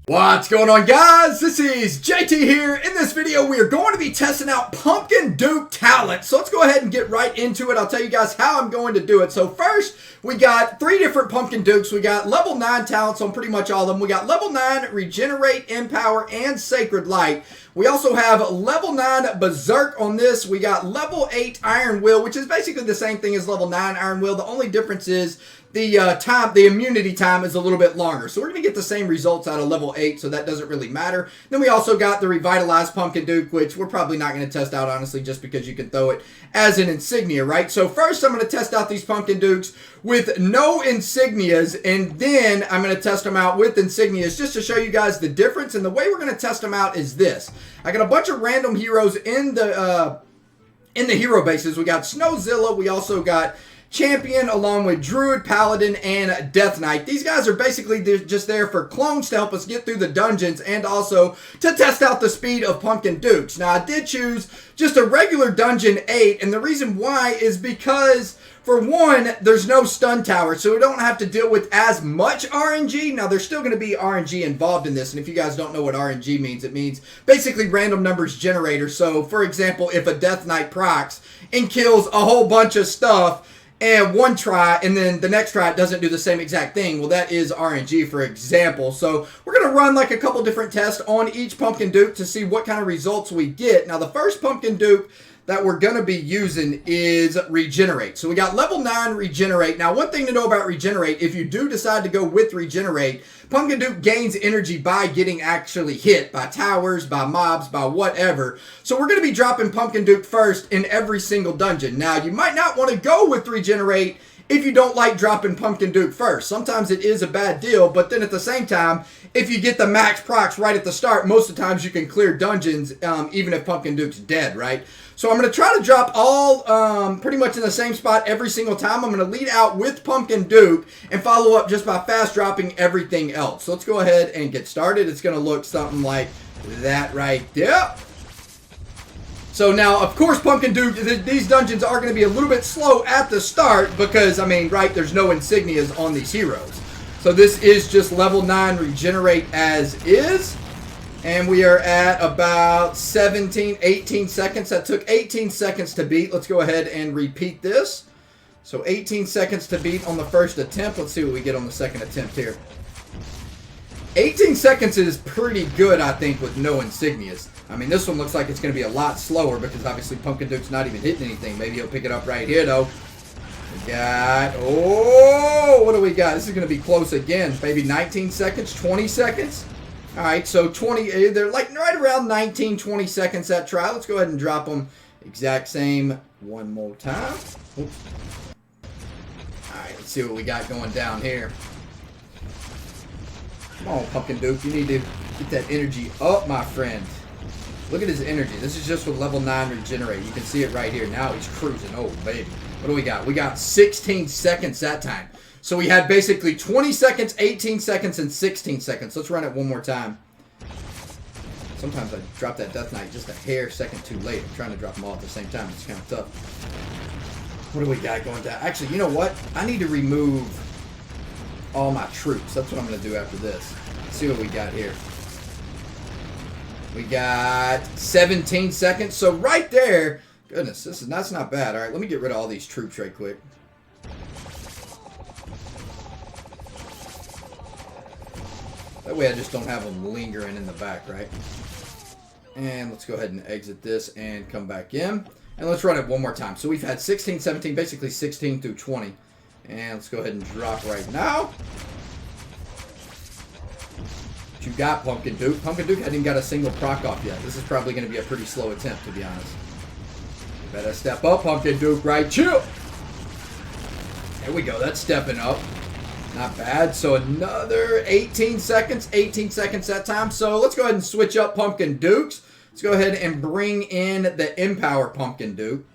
What's going on, guys? This is JT here. In this video, we are going to be testing out Pumpkin Duke talent. So let's go ahead and get right into it. I'll tell you guys how I'm going to do it. So first, we got 3 different Pumpkin Dukes. We got level 9 talents on pretty much all of them. We got level 9 Regenerate, Empower, and Sacred Light. We also have level 9 Berserk on this. We got level 8 Iron Will, which is basically the same thing as level 9 Iron Will. The only difference is the immunity time is a little bit longer. So we're going to get the same results out of level 8, so that doesn't really matter. Then we also got the Revitalized Pumpkin Duke, which we're probably not going to test out, honestly, just because you can throw it as an insignia, right? So first I'm going to test out these Pumpkin Dukes with no insignias, and then I'm going to test them out with insignias just to show you guys the difference. And the way we're going to test them out is this. I got a bunch of random heroes in the hero bases. We got Snowzilla. We also got Champion along with Druid, Paladin, and Death Knight. These guys are basically just there for clones to help us get through the dungeons and also to test out the speed of Pumpkin Dukes. Now, I did choose just a regular Dungeon 8, and the reason why is because, for one, there's no stun tower, so we don't have to deal with as much RNG. Now, there's still going to be RNG involved in this, and if you guys don't know what RNG means, it means basically random numbers generator. So, for example, if a Death Knight procs and kills a whole bunch of stuff, and one try, and then the next try it doesn't do the same exact thing, well, that is RNG, for example. So we're going to run like a couple different tests on each Pumpkin Duke to see what kind of results we get. Now, the first Pumpkin Duke that we're going to be using is Regenerate. So we got level 9 Regenerate. Now, one thing to know about Regenerate, if you do decide to go with Regenerate, Pumpkin Duke gains energy by getting actually hit by towers, by mobs, by whatever. So we're going to be dropping Pumpkin Duke first in every single dungeon. Now, you might not want to go with Regenerate if you don't like dropping Pumpkin Duke first. Sometimes it is a bad deal, but then at the same time, if you get the max procs right at the start, most of the times you can clear dungeons even if Pumpkin Duke's dead, right? So I'm going to try to drop all pretty much in the same spot every single time. I'm going to lead out with Pumpkin Duke and follow up just by fast dropping everything else. So let's go ahead and get started. It's going to look something like that right there. So now, of course, Pumpkin Duke, these dungeons are going to be a little bit slow at the start because, I mean, right, there's no insignias on these heroes. So this is just level 9 Regenerate as is. And we are at about 18 seconds. That took 18 seconds to beat. Let's go ahead and repeat this. So 18 seconds to beat on the first attempt. Let's see what we get on the second attempt here. 18 seconds is pretty good, I think, with no insignias. I mean, this one looks like it's going to be a lot slower because obviously Pumpkin Duke's not even hitting anything. Maybe he'll pick it up right here, though. We got, oh, what do we got? This is going to be close again. Maybe 19 seconds, 20 seconds. All right, so 20, they're like right around 19, 20 seconds that try. Let's go ahead and drop them exact same one more time. Oops. All right, let's see what we got going down here. Come on, Pumpkin Duke. You need to get that energy up, my friend. Look at his energy. This is just with level 9 Regenerate. You can see it right here. Now he's cruising. Oh, baby. What do we got? We got 16 seconds that time. So we had basically 20 seconds, 18 seconds, and 16 seconds. Let's run it one more time. Sometimes I drop that Death Knight just a hair second too late. I'm trying to drop them all at the same time. It's kind of tough. What do we got going down? Actually, you know what? I need to remove all my troops. That's what I'm going to do after this. Let's see what we got here. We got 17 seconds. So right there, goodness, that's not bad. All right, let me get rid of all these troops right quick. That way I just don't have them lingering in the back, right? And let's go ahead and exit this and come back in. And let's run it one more time. So we've had 16, 17, basically 16 through 20. And let's go ahead and drop right now. What you got, Pumpkin Duke? Pumpkin Duke hasn't even got a single proc off yet. This is probably going to be a pretty slow attempt, to be honest. You better step up, Pumpkin Duke, right? Chill! There we go. That's stepping up. Not bad. So another 18 seconds that time. So let's go ahead and switch up Pumpkin Dukes. Let's go ahead and bring in the Empower Pumpkin Duke.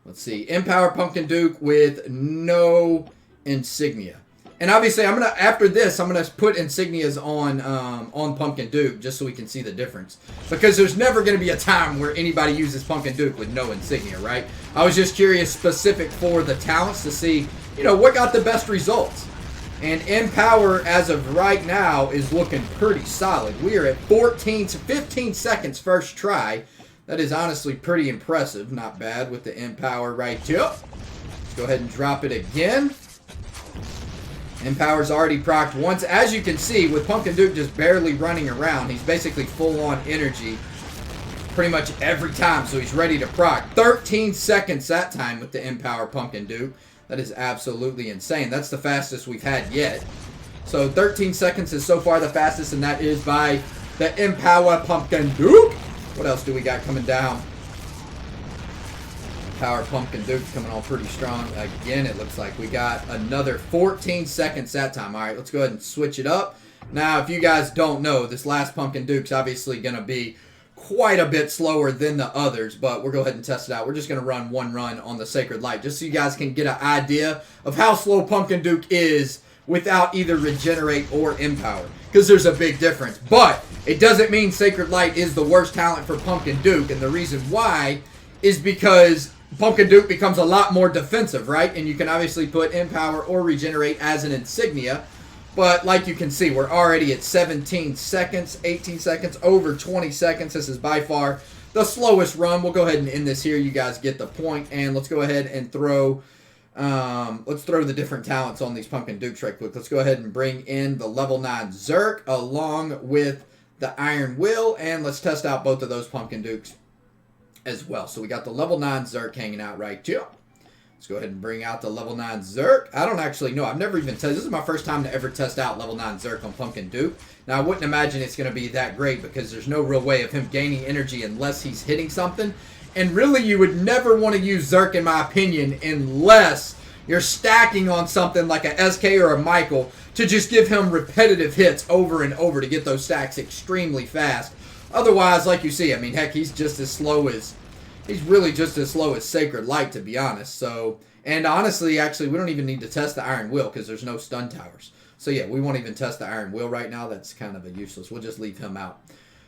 Let's see. Empower Pumpkin Duke with no insignia. And obviously, after this, I'm gonna put insignias on Pumpkin Duke just so we can see the difference. Because there's never gonna be a time where anybody uses Pumpkin Duke with no insignia, right? I was just curious, specific for the talents, to see, you know, what got the best results. And Empower, as of right now, is looking pretty solid. We are at 14 to 15 seconds first try. That is honestly pretty impressive. Not bad with the Empower right here. Let's go ahead and drop it again. Empower's already procced once. As you can see, with Pumpkin Duke just barely running around, he's basically full on energy pretty much every time, so he's ready to proc. 13 seconds that time with the Empower Pumpkin Duke. That is absolutely insane. That's the fastest we've had yet. So 13 seconds is so far the fastest, and that is by the Empower Pumpkin Duke. What else do we got coming down? Empower Pumpkin Duke coming on pretty strong. Again, it looks like we got another 14 seconds that time. All right, let's go ahead and switch it up. Now, if you guys don't know, this last Pumpkin Duke's obviously going to be quite a bit slower than the others, but we'll go ahead and test it out. We're just going to run one run on the Sacred Light, just so you guys can get an idea of how slow Pumpkin Duke is without either Regenerate or Empower, because there's a big difference. But it doesn't mean Sacred Light is the worst talent for Pumpkin Duke, and the reason why is because Pumpkin Duke becomes a lot more defensive, right? And you can obviously put Empower or Regenerate as an insignia. But like you can see, we're already at 17 seconds, 18 seconds, over 20 seconds. This is by far the slowest run. We'll go ahead and end this here. You guys get the point. And let's go ahead and throw the different talents on these Pumpkin Dukes right quick. Let's go ahead and bring in the level 9 Zerk along with the Iron Will. And let's test out both of those Pumpkin Dukes as well. So we got the level 9 Zerk hanging out right here. Let's go ahead and bring out the level 9 Zerk. I don't actually know. I've never even tested. This is my first time to ever test out level 9 Zerk on Pumpkin Duke. Now, I wouldn't imagine it's going to be that great because there's no real way of him gaining energy unless he's hitting something. And really, you would never want to use Zerk, in my opinion, unless you're stacking on something like a SK or a Michael to just give him repetitive hits over and over to get those stacks extremely fast. Otherwise, like you see, I mean, heck, he's just as slow as... He's really just as slow as Sacred Light, to be honest. So, and honestly, actually, we don't even need to test the Iron Will because there's no stun towers. So, yeah, we won't even test the Iron Will right now. That's kind of a useless. We'll just leave him out.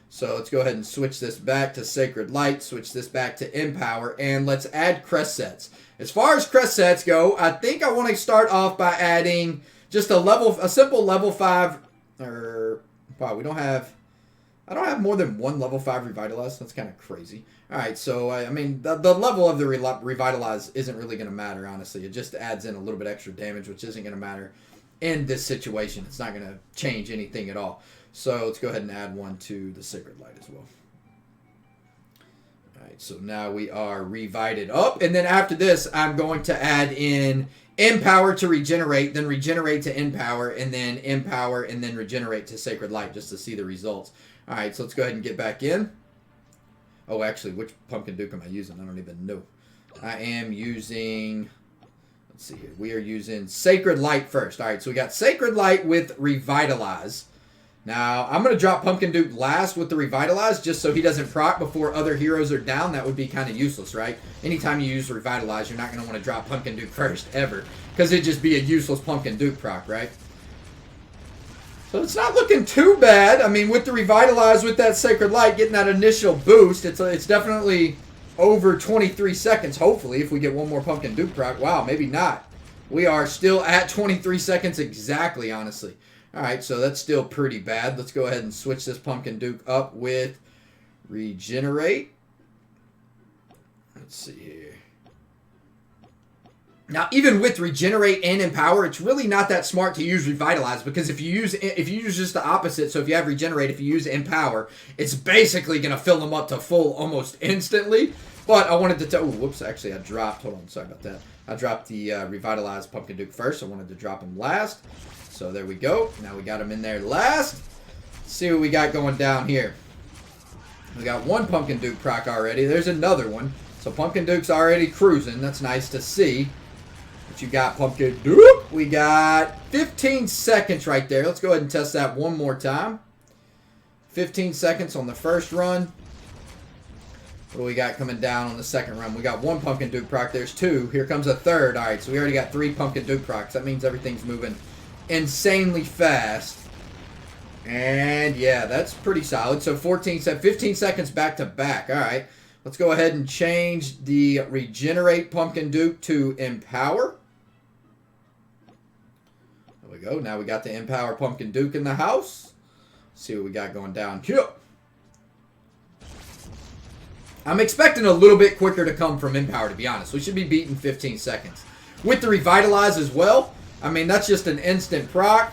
So, let's go ahead and switch this back to Sacred Light. Switch this back to Empower. And let's add crest sets. As far as crest sets go, I think I want to start off by adding just a simple level 5. Wow, I don't have more than one level 5 Revitalize. That's kind of crazy. Alright, so, I mean, the level of the Revitalize isn't really going to matter, honestly. It just adds in a little bit extra damage, which isn't going to matter in this situation. It's not going to change anything at all. So, let's go ahead and add one to the Sacred Light as well. Alright, so now we are revited up. And then after this, I'm going to add in Empower to Regenerate, then Regenerate to Empower, and then Empower, and then Regenerate to Sacred Light, just to see the results. Alright, so let's go ahead and get back in. Oh, actually, which Pumpkin Duke am I using? I don't even know. I am using... Let's see here. We are using Sacred Light first. Alright, so we got Sacred Light with Revitalize. Now, I'm going to drop Pumpkin Duke last with the Revitalize just so he doesn't proc before other heroes are down. That would be kind of useless, right? Anytime you use Revitalize, you're not going to want to drop Pumpkin Duke first, ever. Because it'd just be a useless Pumpkin Duke proc, right? So it's not looking too bad. I mean, with the Revitalize, with that Sacred Light, getting that initial boost, it's definitely over 23 seconds, hopefully, if we get one more Pumpkin Duke proc. Wow, maybe not. We are still at 23 seconds exactly, honestly. Alright, so that's still pretty bad. Let's go ahead and switch this Pumpkin Duke up with Regenerate. Let's see here. Now, even with Regenerate and Empower, it's really not that smart to use Revitalize, because if you use just the opposite, so if you have Regenerate, if you use Empower, it's basically going to fill them up to full almost instantly. But I wanted to tell... Oh, whoops, actually I dropped... Hold on, sorry about that. I dropped the Revitalized Pumpkin Duke first. I wanted to drop him last. So there we go. Now we got him in there last. Let's see what we got going down here. We got one Pumpkin Duke proc already. There's another one. So Pumpkin Duke's already cruising. That's nice to see. What you got, Pumpkin Duke? We got 15 seconds right there. Let's go ahead and test that one more time. 15 seconds on the first run. What do we got coming down on the second run? We got one Pumpkin Duke proc. There's two. Here comes a third. All right, so we already got 3 Pumpkin Duke procs. That means everything's moving insanely fast. And yeah, that's pretty solid. So 15 seconds back to back. All right, let's go ahead and change the Regenerate Pumpkin Duke to Empower. There we go. Now we got the Empower Pumpkin Duke in the house. See what we got going down here. I'm expecting a little bit quicker to come from Empower, to be honest. We should be beating 15 seconds. With the Revitalize as well, I mean, that's just an instant proc.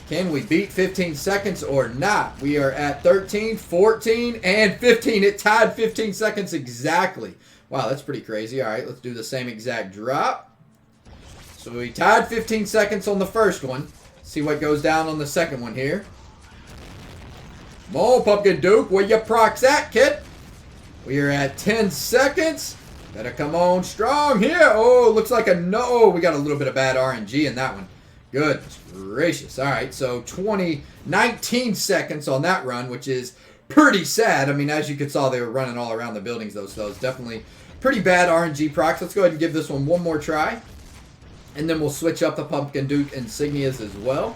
Can we beat 15 seconds or not? We are at 13, 14, and 15. It tied 15 seconds exactly. Wow, that's pretty crazy. All right, let's do the same exact drop. So we tied 15 seconds on the first one. See what goes down on the second one here. Come on, Pumpkin Duke. Where your procs at, kid? We are at 10 seconds. Better come on strong here. Oh, looks like a no. Oh, we got a little bit of bad RNG in that one. Goodness gracious. All right, so 19 seconds on that run, which is pretty sad. I mean, as you could saw, they were running all around the buildings, though, so it's definitely pretty bad RNG procs. Let's go ahead and give this one more try, and then we'll switch up the Pumpkin Duke insignias as well.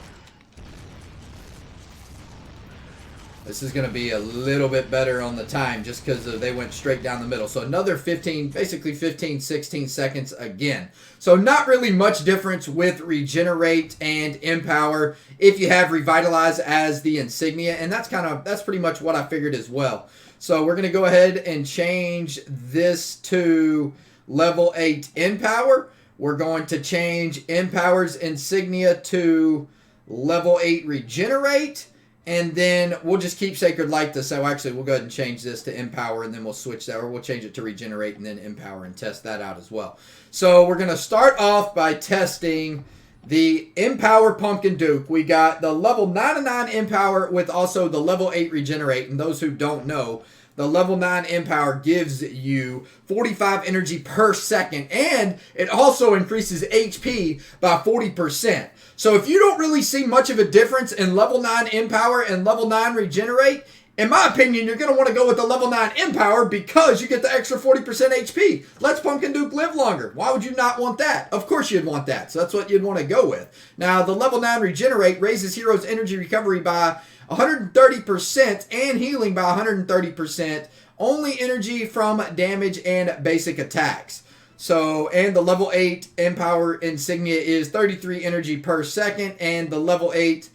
This is going to be a little bit better on the time just because they went straight down the middle. So another 15, basically 15, 16 seconds again. So not really much difference with Regenerate and Empower if you have Revitalize as the insignia. And that's pretty much what I figured as well. So we're going to go ahead and change this to level 8 Empower. We're going to change Empower's insignia to level 8 Regenerate. And then we'll just keep Sacred Light this. So actually, we'll go ahead and change this to Empower, and then we'll switch that, or we'll change it to Regenerate and then Empower and test that out as well. So we're going to start off by testing the Empower Pumpkin Duke. We got the level 99 Empower with also the level 8 Regenerate. And those who don't know, the level 9 Empower gives you 45 energy per second, and it also increases HP by 40%. So if you don't really see much of a difference in level 9 Empower and level 9 Regenerate, in my opinion, you're going to want to go with the level 9 Empower because you get the extra 40% HP. Lets Pumpkin Duke live longer. Why would you not want that? Of course you'd want that. So that's what you'd want to go with. Now, the level 9 Regenerate raises heroes' energy recovery by 130% and healing by 130%. Only energy from damage and basic attacks. So, and the level 8 Empower insignia is 33 energy per second, and the level 8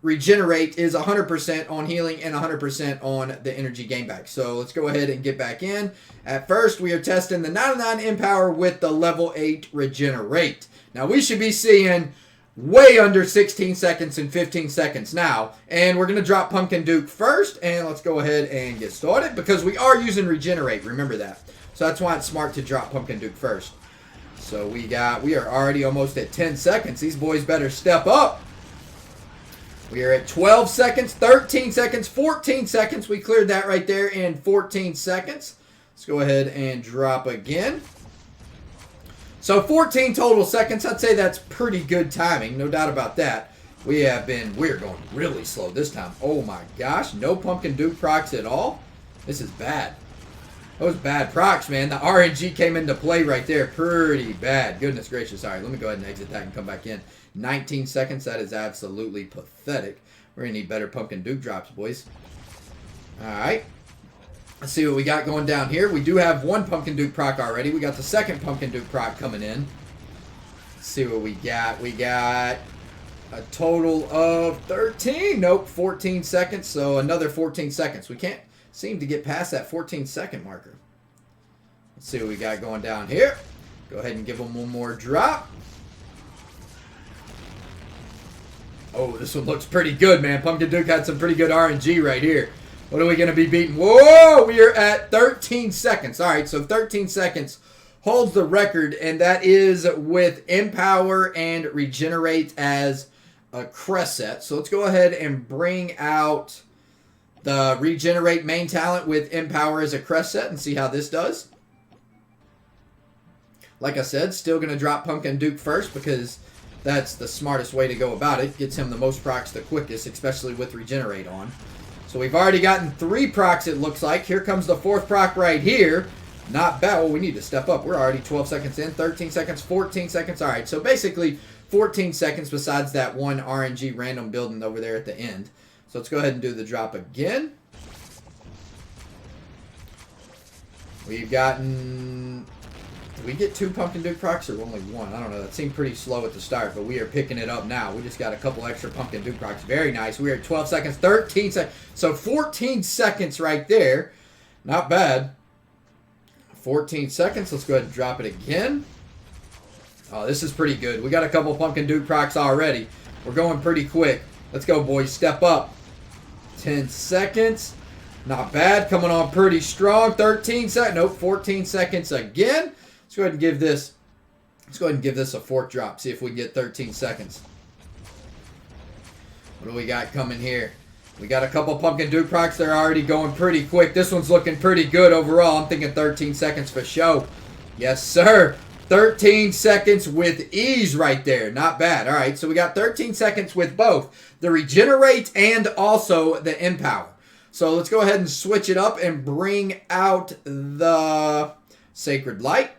Regenerate is 100% on healing and 100% on the energy gain back. So let's go ahead and get back in. At first, we are testing the 99 Empower with the level 8 Regenerate. Now, we should be seeing way under 16 seconds and 15 seconds now. And we're going to drop Pumpkin Duke first, and let's go ahead and get started because we are using Regenerate. Remember that. So that's why it's smart to drop Pumpkin Duke first. So we are already almost at 10 seconds. These boys better step up. We are at 12 seconds, 13 seconds, 14 seconds. We cleared that right there in 14 seconds. Let's go ahead and drop again. So 14 total seconds. I'd say that's pretty good timing. No doubt about that. We're going really slow this time. Oh my gosh. No Pumpkin Duke procs at all. This is bad. Those bad procs, man. The RNG came into play right there. Pretty bad. Goodness gracious. All right, let me go ahead and exit that and come back in. 19 seconds. That is absolutely pathetic. We're going to need better Pumpkin Duke drops, boys. All right. Let's see what we got going down here. We do have one Pumpkin Duke proc already. We got the second Pumpkin Duke proc coming in. Let's see what we got. We got a total of 13. Nope, 14 seconds. So another 14 seconds. We can't seem to get past that 14-second marker. Let's see what we got going down here. Go ahead and give them one more drop. Oh, this one looks pretty good, man. Pumpkin Duke had some pretty good RNG right here. What are we going to be beating? Whoa! We are at 13 seconds. All right, so 13 seconds holds the record, and that is with Empower and Regenerate as a crest set. So let's go ahead and bring out the Regenerate main talent with Empower as a crest set and see how this does. Like I said, still going to drop Pumpkin Duke first because that's the smartest way to go about it. Gets him the most procs the quickest, especially with Regenerate on. So we've already gotten 3 procs, it looks like. Here comes the 4th proc right here. Not bad. Well, we need to step up. We're already 12 seconds in, 13 seconds, 14 seconds. All right, so basically 14 seconds besides that one RNG random building over there at the end. So let's go ahead and do the drop again. We've gotten Did we get 2 Pumpkin Duke procs or only 1? I don't know. That seemed pretty slow at the start, but we are picking it up now. We just got a couple extra Pumpkin Duke procs. Very nice. We are at 12 seconds, 13 seconds. So 14 seconds right there. Not bad. 14 seconds. Let's go ahead and drop it again. Oh, this is pretty good. We got a couple Pumpkin Duke procs already. We're going pretty quick. Let's go, boys. Step up. 10 seconds. Not bad. Coming on pretty strong. 13 seconds. Nope, 14 seconds again. Let's go ahead and give this. Let's go ahead and give this a fork drop. See if we can get 13 seconds. What do we got coming here? We got a couple Pumpkin Duke procs. They're already going pretty quick. This one's looking pretty good overall. I'm thinking 13 seconds for show. Yes, sir. 13 seconds with ease right there. Not bad. All right, so we got 13 seconds with both the Regenerate and also the Empower. So let's go ahead and switch it up and bring out the Sacred Light.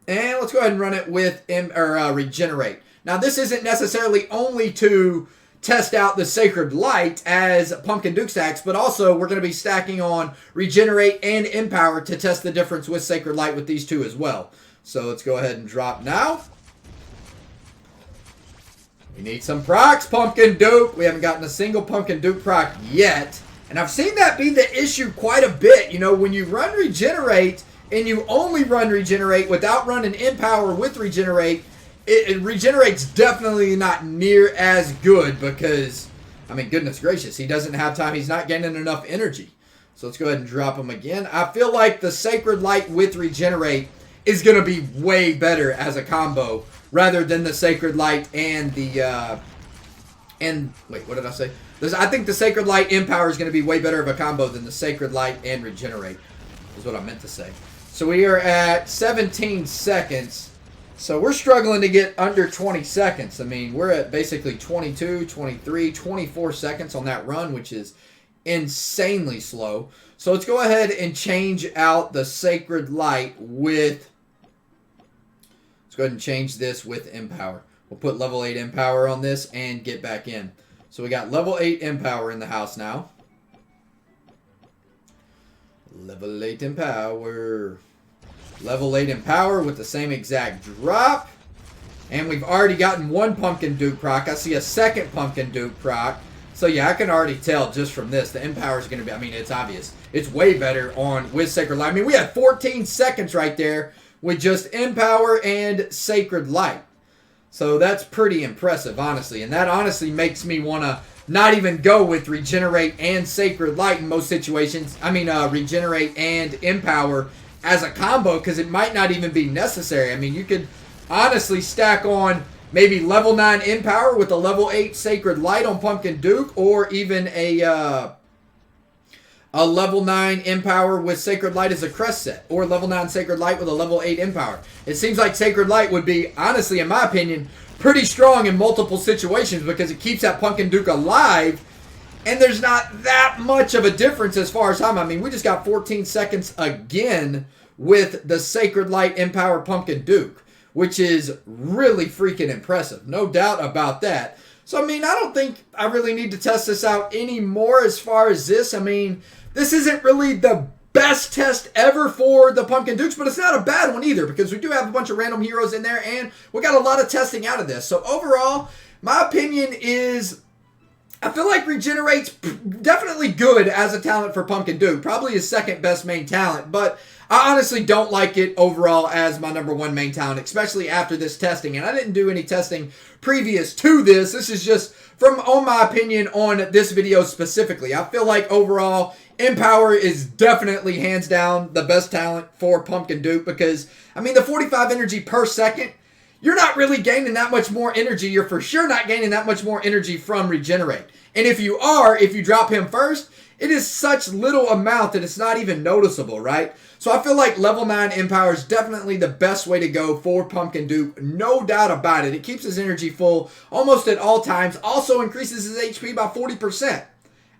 And let's go ahead and run it with Regenerate. Now, this isn't necessarily only to test out the Sacred Light as Pumpkin Duke stacks, but also we're going to be stacking on Regenerate and Empower to test the difference with Sacred Light with these two as well. So let's go ahead and drop now. We need some procs, Pumpkin Duke. We haven't gotten a single Pumpkin Duke proc yet. And I've seen that be the issue quite a bit. You know, when you run Regenerate and you only run Regenerate without running Empower with Regenerate, it Regenerate's definitely not near as good because, I mean, goodness gracious, he doesn't have time. He's not gaining enough energy. So let's go ahead and drop him again. I feel like the Sacred Light with Regenerate is going to be way better as a combo rather than the Sacred Light and the, wait, what did I say? I think the Sacred Light Empower is going to be way better of a combo than the Sacred Light and Regenerate, is what I meant to say. So we are at 17 seconds. So we're struggling to get under 20 seconds. I mean, we're at basically 22, 23, 24 seconds on that run, which is insanely slow. So let's go ahead and change out the Sacred Light with... Let's go ahead and change this with Empower. We'll put level 8 Empower on this and get back in. So we got level 8 Empower in the house now. Level 8 Empower. Level 8 Empower with the same exact drop. And we've already gotten 1 Pumpkin Duke proc. I see a second Pumpkin Duke proc. So yeah, I can already tell just from this. The Empower is going to be, I mean, it's obvious. It's way better with Sacred Light. I mean, we had 14 seconds right there with just Empower and Sacred Light. So that's pretty impressive, honestly. And that honestly makes me want to not even go with Regenerate and Sacred Light in most situations. I mean, Regenerate and Empower as a combo, because it might not even be necessary. I mean, you could honestly stack on maybe level 9 Empower with a level 8 Sacred Light on Pumpkin Duke, or even a level 9 Empower with Sacred Light as a crest set, or level 9 Sacred Light with a level 8 Empower. It seems like Sacred Light would be, honestly, in my opinion, pretty strong in multiple situations because it keeps that Pumpkin Duke alive, and there's not that much of a difference as far as time. I mean, we just got 14 seconds again with the Sacred Light Empower Pumpkin Duke, which is really freaking impressive. No doubt about that. So, I mean, I don't think I really need to test this out anymore as far as this. I mean, this isn't really the best test ever for the Pumpkin Dukes, but it's not a bad one either because we do have a bunch of random heroes in there, and we got a lot of testing out of this. So, overall, my opinion is I feel like Regenerate's definitely good as a talent for Pumpkin Duke. Probably his second best main talent, but I honestly don't like it overall as my number 1 main talent, especially after this testing. And I didn't do any testing previous to this. This is just from my opinion on this video specifically. I feel like overall, Empower is definitely hands down the best talent for Pumpkin Duke because, I mean, the 45 energy per second, you're not really gaining that much more energy. You're for sure not gaining that much more energy from Regenerate. And if you are, if you drop him first, it is such little amount that it's not even noticeable, right? So I feel like level 9 Empower is definitely the best way to go for Pumpkin Duke. No doubt about it. It keeps his energy full almost at all times. Also increases his HP by 40%.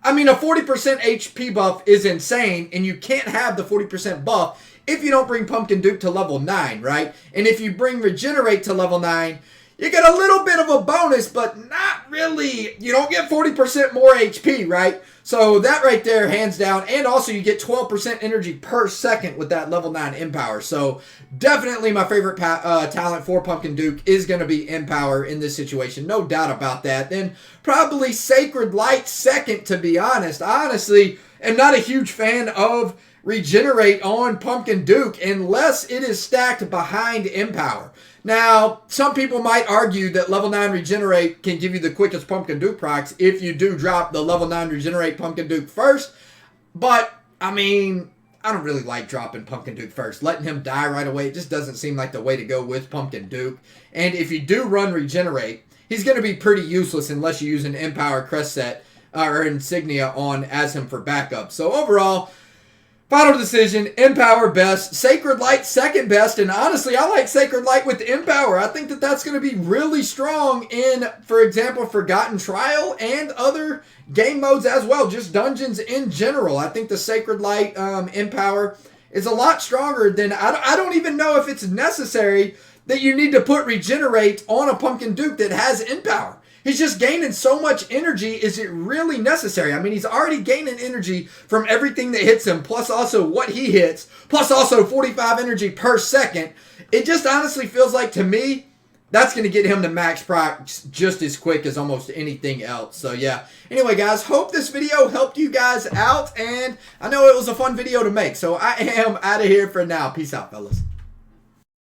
I mean, a 40% HP buff is insane, and you can't have the 40% buff if you don't bring Pumpkin Duke to level 9, right? And if you bring Regenerate to level 9, you get a little bit of a bonus, but not really. You don't get 40% more HP, right? So that right there, hands down. And also you get 12% energy per second with that level 9 Empower. So definitely my favorite talent for Pumpkin Duke is going to be Empower in this situation. No doubt about that. Then probably Sacred Light second, to be honest. I honestly am not a huge fan of Regenerate on Pumpkin Duke unless it is stacked behind Empower. Now, some people might argue that level 9 Regenerate can give you the quickest Pumpkin Duke procs if you do drop the level 9 Regenerate Pumpkin Duke first. But, I mean, I don't really like dropping Pumpkin Duke first. Letting him die right away, it just doesn't seem like the way to go with Pumpkin Duke. And if you do run Regenerate, he's going to be pretty useless unless you use an Empower Crest set or Insignia on as him for backup. So overall, final decision, Empower best, Sacred Light second best, and honestly, I like Sacred Light with Empower. I think that that's going to be really strong in, for example, Forgotten Trial and other game modes as well, just dungeons in general. I think the Sacred Light Empower is a lot stronger than, I don't even know if it's necessary that you need to put Regenerate on a Pumpkin Duke that has Empower. He's just gaining so much energy. Is it really necessary? I mean, he's already gaining energy from everything that hits him, plus also what he hits, plus also 45 energy per second. It just honestly feels like, to me, that's going to get him to max procs just as quick as almost anything else. So, yeah. Anyway, guys, hope this video helped you guys out. And I know it was a fun video to make. So, I am out of here for now. Peace out, fellas.